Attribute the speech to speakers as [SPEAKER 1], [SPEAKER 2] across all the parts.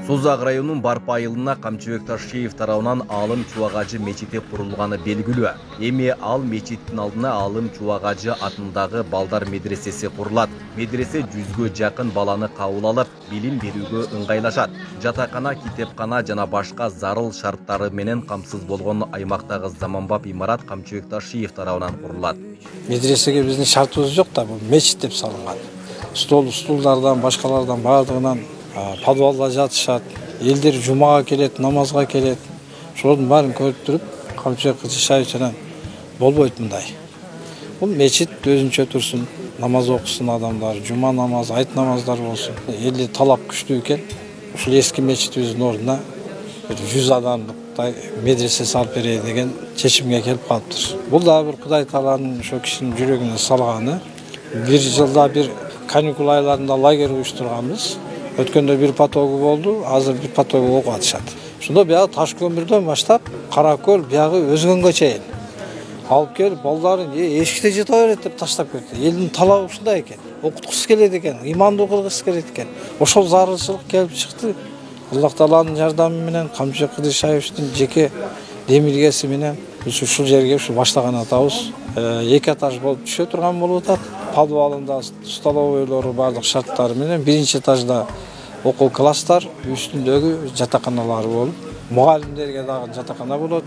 [SPEAKER 1] Созақ районунун Барпа айылына Камчыбек Ташиев тарабынан Алым Чубагажы мечити курулганы белгилүү. Эми ал мечиттин алдына Алым Чубагажы атындагы балдар медресеси курулат. Медресе 100гө жакын баланы кабыл алып, билим берүүгө ыңгайлашат. Жатакана, китепкана жана башка зарыл шарттары менен камсыз болгон аймактагы заманбап имарат Камчыбек Ташиев тарабынан курулат.
[SPEAKER 2] Медресеге биздин шартыбыз жок да, бул мечит деп салынган. Стулдардан, башкалардан бардыгынан подвалда жатышат, элдер жумага келет, намазга келет. Ошолордун баарын көрүп туруп, Камчыбек Ташиев менен болбойт мындай. Бул мечит өзүнчө турсун, намаз окусун адамдар, жума намазы, айт намаздар болсун. Элде талап күчтүү экен. Ушул эски мечитибиздин ордуна 100 адамдыктай медресе салып берейин деген чечимге келип калыптыр. Бул да бир Кудай Тааланын ошо кишинин жүрөгүнө салганы. Бир жылда бир каникул айларында лагерь уюштурганбыз. Өткөндө бир потогу болду, азыр бир потогу окуп атышат. Ошондо бияга Таш көмүрдөн баштап, Каракөл бияга Өзгөнгө чейин алып келип, балдарын эшикте жата берет деп таштап кетти. Элдин талабы ушундай экен. Окуткусу келет экен, имандуу кылгысы келет экен. Ошол зарылчылык келип чыкты. Аллах Тааланын жардамы менен Камчыбек Ташиевдин жеке демилгеси менен ушул жерге баштаган атабыз 2 этаж болуп түшө турган болуп атат. Подвалында столовойлору бардык шарттары менен биринчи этажда окуу класстар, үстүндөгү жатаканалары болуп, мугалимдерге дагы жатакана болот.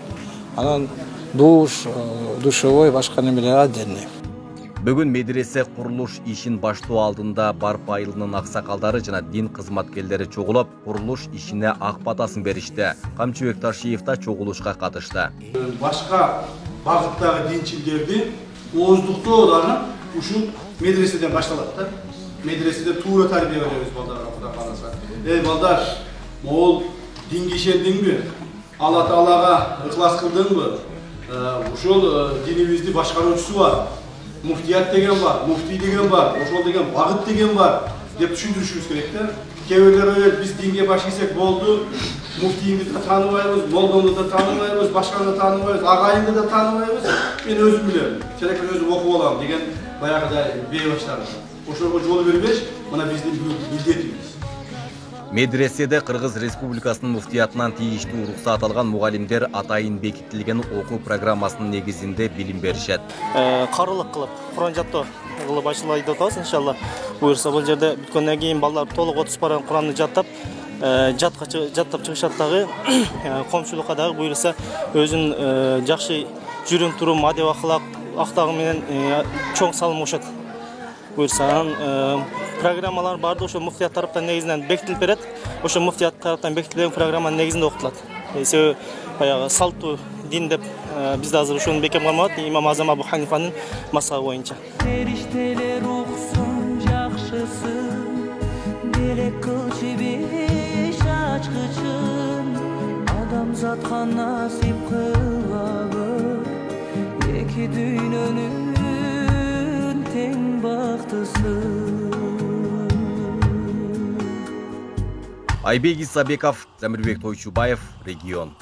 [SPEAKER 2] Анан душевой башка немелер отдельный.
[SPEAKER 1] Бүгүн медресе курулуш ишин баштоо алдында Барпа айылынын аксакалдары жана дин кызматкерлери чогулуп, курулуш ишине ак батасын беришти. Камчыбек Ташиев да чогулушка катышты.
[SPEAKER 3] Башка багыттагы динчилерди ооздуктоо дагы ушул медреседен башталат да. Медреседе туура тарбия беребиз балдарга, Кудай кааласа. Балдар, могул динге ишендиңби? Алла Таалага ыхлас кылдыңбы? Ушул динибизди башкаруучусу бар. Муфтият деген бар, муфтий деген бар, ошол деген багыт деген бар деп түшүндүрүшүбүз керек да. Кээ бирлер биз динге баш ийсек болду, муфтийди да тааныбайбыз, молдону да тааныбайбыз, башканы да тааныбайбыз, агайынды да тааныбайбыз. Мен өзүм билем, черекпен өзүм окуп алам деген баягыдай бей баштады. Ошого жол бербеш, мына биздин милдетибиз.
[SPEAKER 1] Медреседе Кыргыз Республикасынын муфтиятынан тийиштүү уруксат алган мугалимдер атайын бекитилген окуу программасынын негизинде билим беришет.
[SPEAKER 4] Карылык кылып, Куран жаттоо кылып ачылайды деп атабыз, иншалла. Буюрса бул жерде бүткөндөн кийин балдар толук 30 баран Куранды жаттап жаттап чыгышат дагы, коомчулукка дагы буюрса өзүнүн жакшы жүрүм турум, адеп актагы менен чоң салым кошот. Буюрса программалар барды, ошо муфтият тараптан негизинен бекитилип берет. Ошо муфтият тараптан бекитилген программанын негизинде окутулат. Себеби баягы салтуу дин деп бизде азыр ошону бекем кылмабат, имам Азам Абу Ханифанын мазхабы боюнча. Фериштелер уксун жакшысын, белек кылчы беш ачкычын, адамзатка насип кылгабы, эки дүйнөнүн тең бактысы.
[SPEAKER 1] Айбек Исабеков, Замирбек Тойчубаев, Регион.